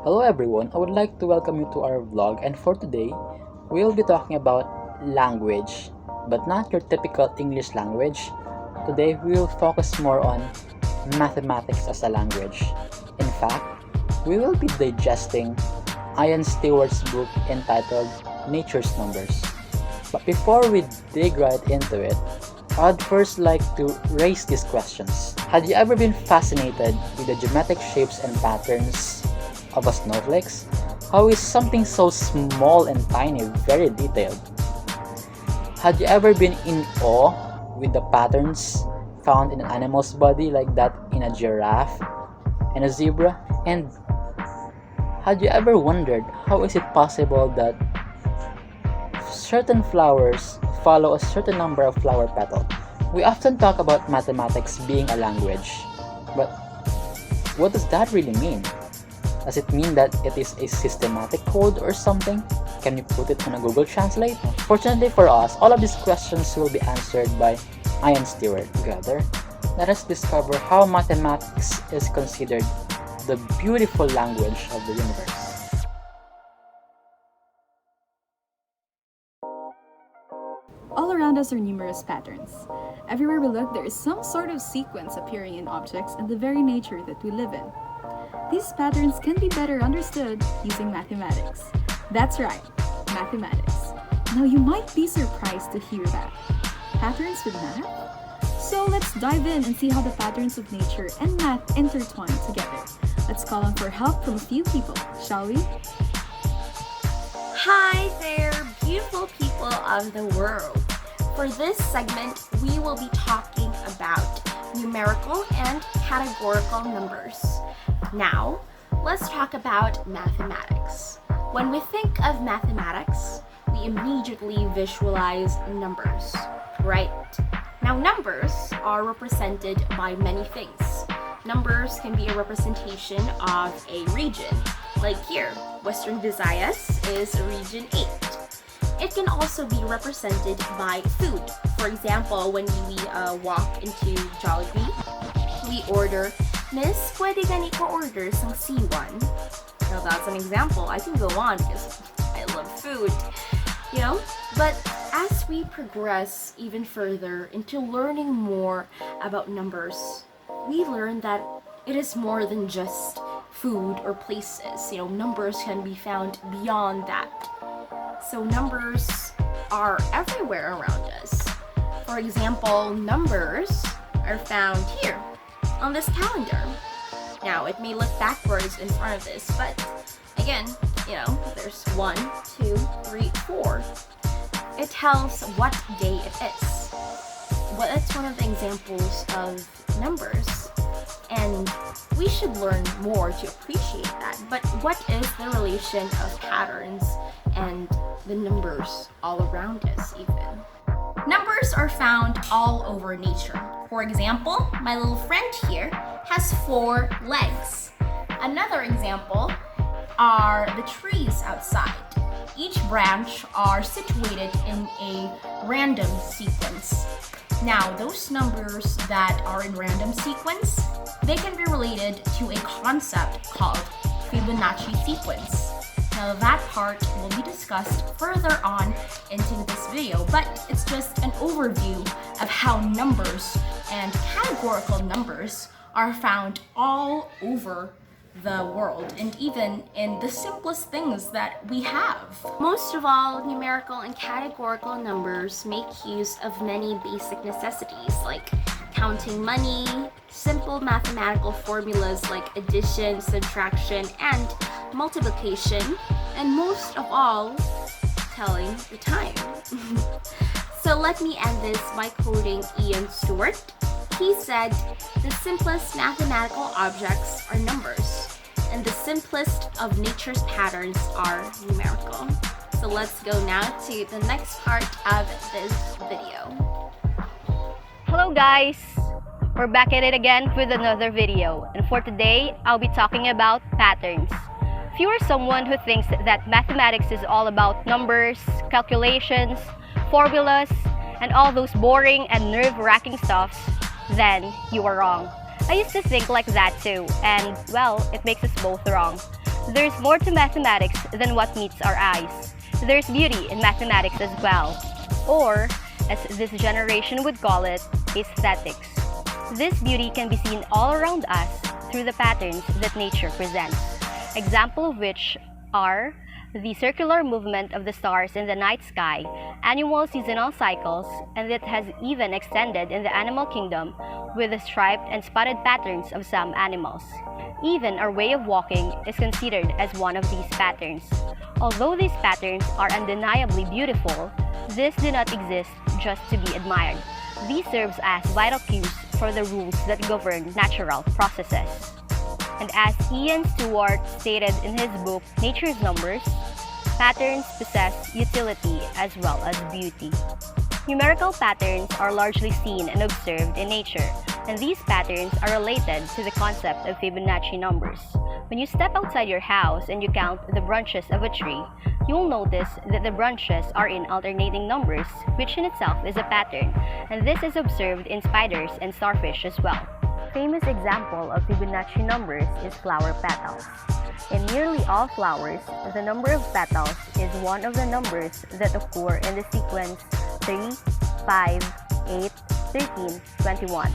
Hello everyone, I would like to welcome you to our vlog, and for today, we will be talking about language, but not your typical English language. Today, we will focus more on mathematics as a language. In fact, we will be digesting Ian Stewart's book entitled Nature's Numbers. But before we dig right into it, I'd first like to raise these questions. Had you ever been fascinated with the geometric shapes and patterns of a snowflakes? How is something so small and tiny very detailed? Had you ever been in awe with the patterns found in an animal's body like that in a giraffe and a zebra? And had you ever wondered how is it possible that certain flowers follow a certain number of flower petals? We often talk about mathematics being a language, but what does that really mean? Does it mean that it is a systematic code or something? Can you put it on a Google Translate? Fortunately for us, all of these questions will be answered by Ian Stewart. Together, let us discover how mathematics is considered the beautiful language of the universe. All around us are numerous patterns. Everywhere we look, there is some sort of sequence appearing in objects and the very nature that we live in. These patterns can be better understood using mathematics. That's right, mathematics. Now you might be surprised to hear that. Patterns with math? So let's dive in and see how the patterns of nature and math intertwine together. Let's call on for help from a few people, shall we? Hi there, beautiful people of the world. For this segment, we will be talking about numerical and categorical numbers. Now, let's talk about mathematics. When we think of mathematics, we immediately visualize numbers, right? Now, numbers are represented by many things. Numbers can be a representation of a region. Like here, Western Visayas is region 8. It can also be represented by food. For example, when we walk into Jollibee, we order, "Miss, pwede gani ko order sang C1?" Now that's an example. I can go on because I love food, But as we progress even further into learning more about numbers, we learn that it is more than just food or places. Numbers can be found beyond that. So numbers are everywhere around us. For example, numbers are found here on this calendar. Now, it may look backwards in front of this, but again, there's 1, 2, 3, 4. It tells what day it is. Well, that's one of the examples of numbers. And we should learn more to appreciate that. But what is the relation of patterns and the numbers all around us even? Numbers are found all over nature. For example, my little friend here has 4 legs. Another example are the trees outside. Each branch are situated in a random sequence. Now, those numbers that are in random sequence, they can be related to a concept called Fibonacci sequence. Now, that part will be discussed further on into this video, but it's just an overview of how numbers and categorical numbers are found all over the world and even in the simplest things that we have. Most of all, numerical and categorical numbers make use of many basic necessities like counting money, simple mathematical formulas like addition, subtraction, and multiplication, and most of all, telling the time. So let me end this by quoting Ian Stewart. He said, "The simplest mathematical objects are numbers, and the simplest of nature's patterns are numerical." So let's go now to the next part of this video. Hello guys! We're back at it again with another video, and for today, I'll be talking about patterns. If you are someone who thinks that mathematics is all about numbers, calculations, formulas, and all those boring and nerve-wracking stuffs, then you are wrong. I used to think like that too, and well, it makes us both wrong. There's more to mathematics than what meets our eyes. There's beauty in mathematics as well, or, as this generation would call it, aesthetics. This beauty can be seen all around us through the patterns that nature presents, example of which are the circular movement of the stars in the night sky, annual seasonal cycles, and it has even extended in the animal kingdom with the striped and spotted patterns of some animals. Even our way of walking is considered as one of these patterns. Although these patterns are undeniably beautiful, these do not exist just to be admired. These serves as vital cues for the rules that govern natural processes. And as Ian Stewart stated in his book Nature's Numbers, patterns possess utility as well as beauty. Numerical patterns are largely seen and observed in nature, and these patterns are related to the concept of Fibonacci numbers. When you step outside your house and you count the branches of a tree, you will notice that the branches are in alternating numbers, which in itself is a pattern, and this is observed in spiders and starfish as well. Famous example of Fibonacci numbers is flower petals. In nearly all flowers, the number of petals is one of the numbers that occur in the sequence 3, 5, 8, 13, 21.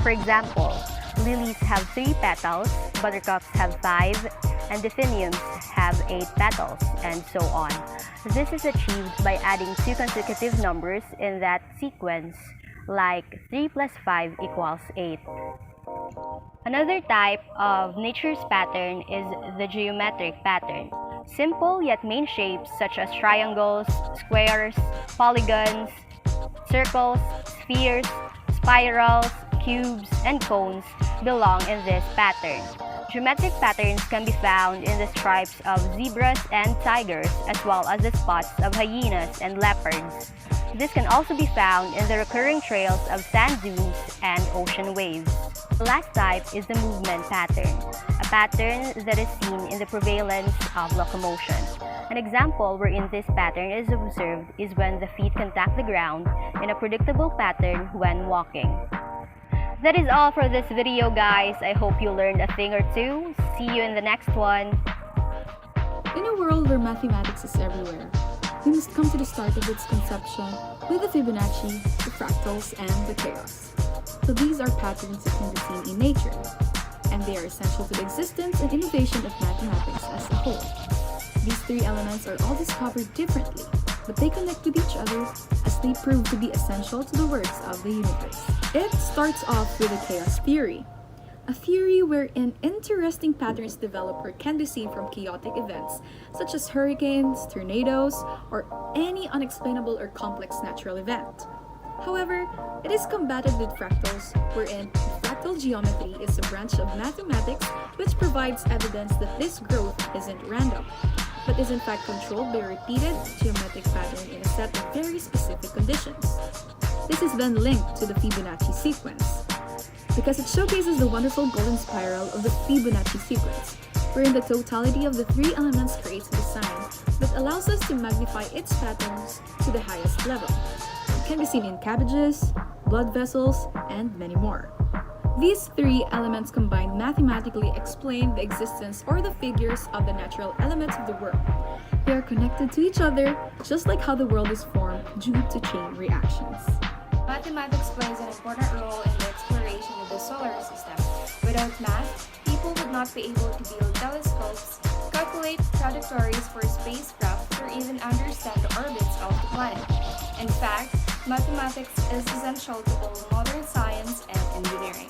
For example, lilies have 3 petals, buttercups have 5, and delphiniums have 8 petals, and so on. This is achieved by adding 2 consecutive numbers in that sequence, like 3 plus 5 equals 8. Another type of nature's pattern is the geometric pattern. Simple yet main shapes such as triangles, squares, polygons, circles, spheres, spirals, cubes, and cones belong in this pattern. Geometric patterns can be found in the stripes of zebras and tigers, as well as the spots of hyenas and leopards. This can also be found in the recurring trails of sand dunes and ocean waves. The last type is the movement pattern, a pattern that is seen in the prevalence of locomotion. An example wherein this pattern is observed is when the feet contact the ground in a predictable pattern when walking. That is all for this video, guys. I hope you learned a thing or two. See you in the next one. In a world where mathematics is everywhere, we must come to the start of its conception with the Fibonacci, the fractals, and the chaos. So these are patterns that can be seen in nature, and they are essential to the existence and innovation of mathematics as a whole. These 3 elements are all discovered differently, but they connect with each other as they prove to be essential to the works of the universe. It starts off with the chaos theory, a theory wherein interesting patterns develop or can be seen from chaotic events such as hurricanes, tornadoes, or any unexplainable or complex natural event. However, it is combated with fractals, wherein fractal geometry is a branch of mathematics which provides evidence that this growth isn't random, but is in fact controlled by a repeated geometric pattern in a set of very specific conditions. This is then linked to the Fibonacci sequence, because it showcases the wonderful golden spiral of the Fibonacci sequence, wherein the totality of the 3 elements creates a design that allows us to magnify its patterns to the highest level. It can be seen in cabbages, blood vessels, and many more. These 3 elements combined mathematically explain the existence or the figures of the natural elements of the world. They are connected to each other, just like how the world is formed due to chain reactions. Mathematics plays an important role in the exploration of the solar system. Without math, people would not be able to build telescopes, calculate trajectories for spacecraft, or even understand the orbits of the planet. In fact, mathematics is essential to all modern science and engineering.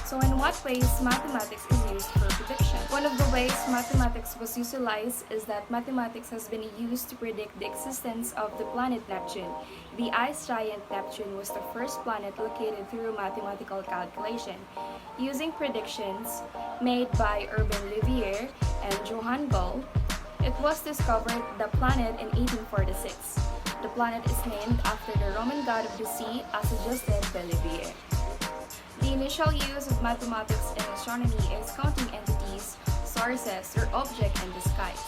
So in what ways mathematics is used for prediction? One of the ways mathematics was utilized is that mathematics has been used to predict the existence of the planet Neptune. The ice giant Neptune was the first planet located through mathematical calculation. Using predictions made by Urbain Le Verrier and Johann Galle, it was discovered the planet in 1846. The planet is named after the Roman god of the sea as suggested by Le Verrier. The initial use of mathematics in astronomy is counting entities, sources, or objects in the skies.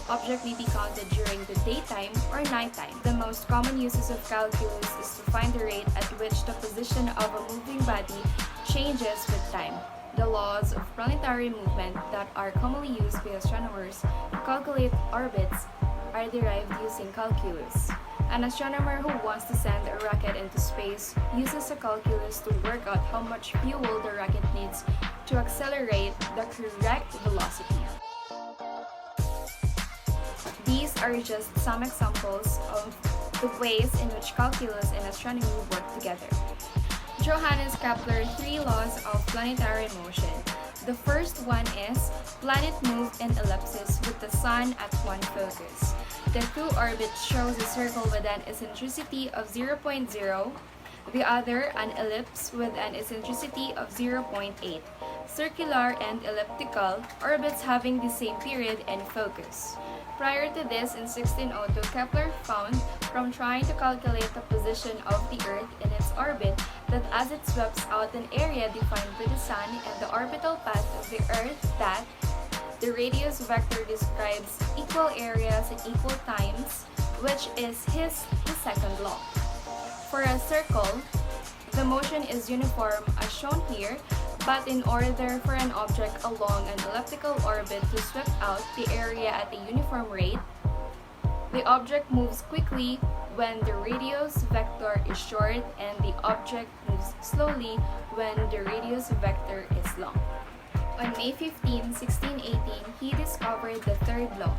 Object may be counted during the daytime or nighttime. The most common uses of calculus is to find the rate at which the position of a moving body changes with time. The laws of planetary movement that are commonly used by astronomers to calculate orbits are derived using calculus. An astronomer who wants to send a rocket into space uses a calculus to work out how much fuel the rocket needs to accelerate the correct velocity. These are just some examples of the ways in which calculus and astronomy work together. Johannes Kepler's 3 laws of planetary motion. The first one is planet move in ellipses with the sun at one focus. The two orbits shows a circle with an eccentricity of 0.0, the other an ellipse with an eccentricity of 0.8. Circular and elliptical orbits having the same period and focus. Prior to this, in 1602, Kepler found from trying to calculate the position of the Earth in its orbit that as it sweeps out an area defined by the Sun and the orbital path of the Earth, that the radius vector describes equal areas and equal times, which is the second law. For a circle, the motion is uniform as shown here, but in order for an object along an elliptical orbit to sweep out the area at a uniform rate, the object moves quickly when the radius vector is short and the object moves slowly when the radius vector is long. On May 15, 1618, he discovered the third law,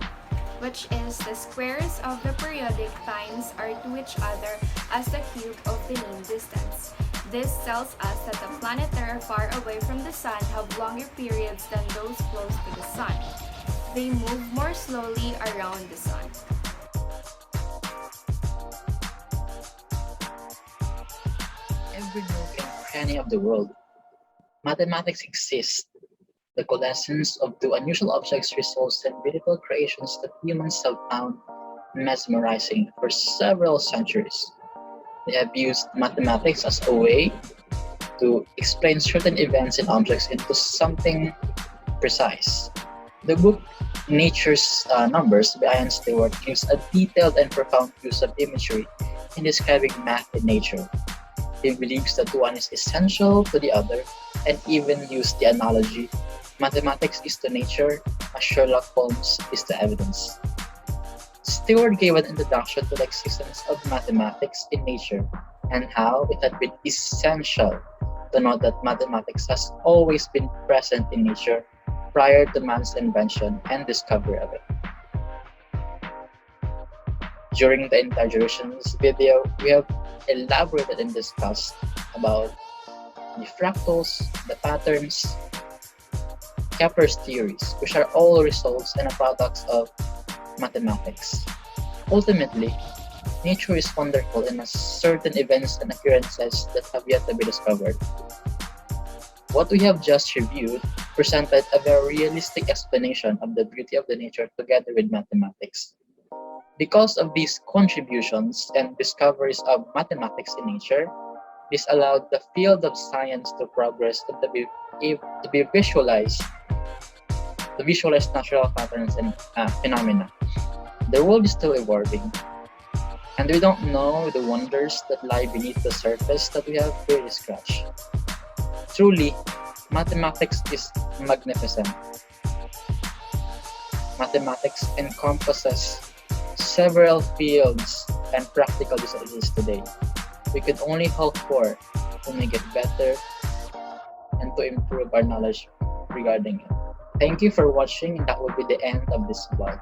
which is the squares of the periodic times are to each other as the cube of the mean distance. This tells us that the planets that are far away from the Sun have longer periods than those close to the Sun. They move more slowly around the Sun. Every nook and cranny of the world, mathematics exists. The coalescence of two unusual objects results in beautiful creations that humans have found mesmerizing for several centuries. They have used mathematics as a way to explain certain events and objects into something precise. The book Nature's Numbers by Ian Stewart gives a detailed and profound use of imagery in describing math and nature. He believes that one is essential to the other and even used the analogy, mathematics is to nature as Sherlock Holmes is to evidence. Stewart gave an introduction to the existence of mathematics in nature and how it had been essential to note that mathematics has always been present in nature prior to man's invention and discovery of it. During the entire duration of this video, we have elaborated and discussed about the fractals, the patterns, Kepler's theories, which are all results and products of mathematics. Ultimately, nature is wonderful in certain events and occurrences that have yet to be discovered. What we have just reviewed presented a very realistic explanation of the beauty of the nature together with mathematics. Because of these contributions and discoveries of mathematics in nature, this allowed the field of science to progress and to be visualized, to visualize natural patterns and phenomena. The world is still evolving, and we don't know the wonders that lie beneath the surface that we have barely scratched. Truly, mathematics is magnificent. Mathematics encompasses several fields and practical disciplines today. We could only hope for to make it better and to improve our knowledge regarding it. Thank you for watching, and that will be the end of this vlog.